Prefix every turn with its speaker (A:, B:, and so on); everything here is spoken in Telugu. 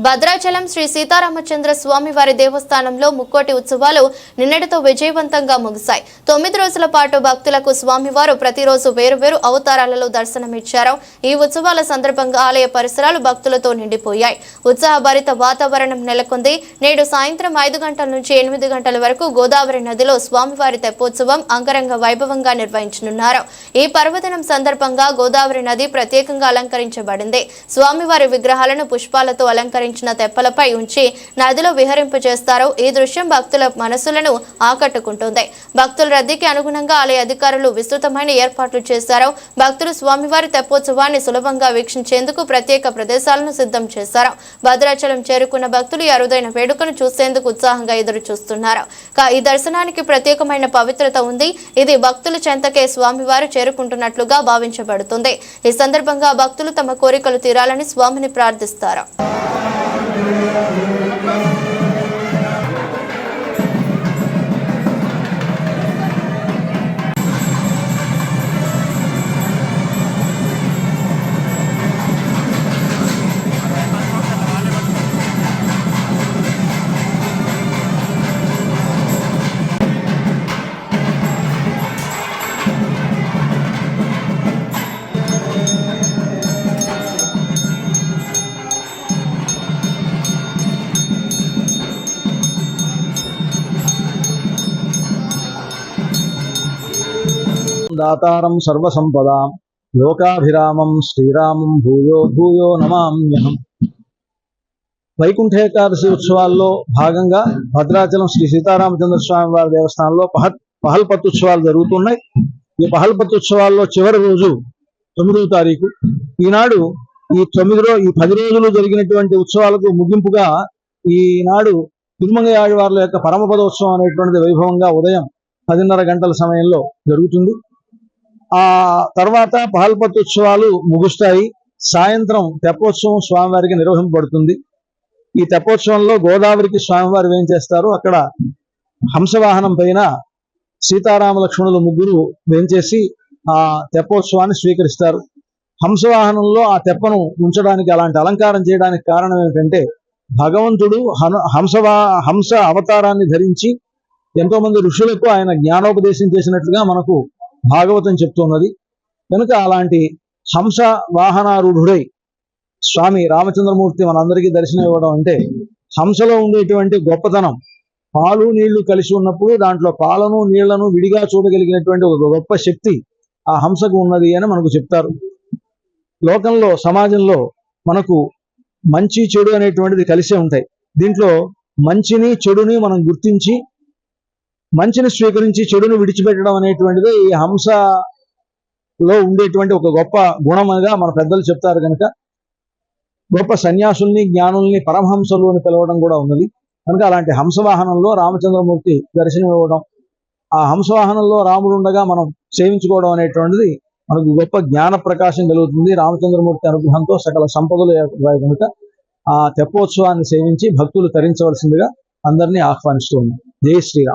A: భద్రాచలం శ్రీ సీతారామచంద్ర స్వామి వారి దేవస్థానంలో ముక్కోటి ఉత్సవాలు నిన్నటితో విజయవంతంగా ముగిశాయి. 9 రోజుల పాటు భక్తులకు స్వామివారు ప్రతిరోజు వేరువేరు అవతారాలలో దర్శనమిచ్చారు. ఈ ఉత్సవాల సందర్భంగా ఆలయ పరిసరాలు భక్తులతో నిండిపోయాయి. ఉత్సాహభరిత వాతావరణం నెలకొంది. నేడు సాయంత్రం 5 గంటల నుంచి 8 గంటల వరకు గోదావరి నదిలో స్వామివారి తెప్పోత్సవం అంగరంగ వైభవంగా నిర్వహించనున్నారు. ఈ పర్వదినం సందర్భంగా గోదావరి నది ప్రత్యేకంగా అలంకరించబడింది. స్వామివారి విగ్రహాలను పుష్పాలతో అలంకరించిన తెప్పలపై ఉంచి నదిలో విహరింపజేస్తారు. ఈ దృశ్యం భక్తుల మనసులను ఆకట్టుకుంటుంది. భక్తుల రద్దీకి అనుగుణంగా ఆలయ అధికారులు విస్తృతమైన ఏర్పాట్లు చేశారు. భక్తులు స్వామివారి తెప్పోత్సవాన్ని సులభంగా వీక్షించేందుకు ప్రత్యేక ప్రదేశాలను సిద్ధం చేశారు. భద్రాచలం చేరుకున్న భక్తులు ఈ అరుదైన వేడుకను చూసేందుకు ఉత్సాహంగా ఎదురు చూస్తున్నారు. ఈ దర్శనానికి ప్రత్యేకమైన పవిత్రత ఉంది. ఇది భక్తుల చెంతకే స్వామివారు చేరుకుంటున్నట్లుగా భావించబడుతుంది. ఈ సందర్భంగా భక్తులు తమ కోరికలు తీరాలని స్వామిని ప్రార్థిస్తారు.
B: దాతారం సర్వసంపదాం లోకాభిరామం శ్రీరామం భూయో భూయో నమామ్యహం. వైకుంఠ ఏకాదశి ఉత్సవాల్లో భాగంగా భద్రాచలం శ్రీ సీతారామచంద్ర స్వామి వారి దేవస్థానంలో పహల్పత్ ఉత్సవాలు జరుగుతున్నాయి. ఈ పహల్పత్ ఉత్సవాల్లో చివరి రోజు 9వ తారీఖు. ఈనాడు ఈ 10 రోజులు జరిగినటువంటి ఉత్సవాలకు ముగింపుగా ఈనాడు తిరుమంగ ఆళ్వార్ల యొక్క పరమపదోత్సవం అనేటువంటిది వైభవంగా ఉదయం 10:30 గంటల సమయంలో జరుగుతుంది. ఆ తర్వాత పహల్పత్ ఉత్సవాలు ముగుస్తాయి. సాయంత్రం తెప్పోత్సవం స్వామివారికి నిర్వహింపబడుతుంది. ఈ తెప్పోత్సవంలో గోదావరికి స్వామివారు ఏం చేస్తారు, అక్కడ హంసవాహనం పైన సీతారామ లక్ష్మణులు ముగ్గురు వేంచేసి ఆ తెప్పోత్సవాన్ని స్వీకరిస్తారు. హంసవాహనంలో ఆ తెప్పను ఉంచడానికి, అలాంటి అలంకారం చేయడానికి కారణం ఏమిటంటే, భగవంతుడు హంస అవతారాన్ని ధరించి ఎంతో మంది ఋషులకు ఆయన జ్ఞానోపదేశం చేసినట్లుగా మనకు భాగవతం చెప్తున్నది. కనుక అలాంటి హంస వాహనారూఢుడై స్వామి రామచంద్రమూర్తి మనందరికీ దర్శనం ఇవ్వడం అంటే, హంసలో ఉండేటువంటి గొప్పతనం, పాలు నీళ్లు కలిసి ఉన్నప్పుడు దాంట్లో పాలను నీళ్లను విడిగా చూడగలిగినటువంటి ఒక గొప్ప శక్తి ఆ హంసకు ఉన్నది అని మనకు చెప్తారు. లోకంలో, సమాజంలో మనకు మంచి చెడు అనేటువంటిది కలిసే ఉంటాయి. దీంట్లో మంచిని చెడుని మనం గుర్తించి మంచిని స్వీకరించి చెడును విడిచిపెట్టడం అనేటువంటిది ఈ హంసలో ఉండేటువంటి ఒక గొప్ప గుణముగా మన పెద్దలు చెప్తారు. కనుక గొప్ప సన్యాసుల్ని, జ్ఞానుల్ని పరమహంసలు అని పిలవడం కూడా ఉన్నది. కనుక అలాంటి హంసవాహనంలో రామచంద్రమూర్తి దర్శనం ఇవ్వడం, ఆ హంసవాహనంలో రాముడు ఉండగా మనం సేవించుకోవడం అనేటువంటిది మనకు గొప్ప జ్ఞాన ప్రకాశం కలుగుతుంది. రామచంద్రమూర్తి అనుగ్రహంతో సకల సంపదలు ఏర్పడతాయి. కనుక ఆ తెప్పోత్సవాన్ని సేవించి భక్తులు తరించవలసిందిగా అందరినీ ఆహ్వానిస్తూ ఉన్నాం. జై శ్రీరామ్.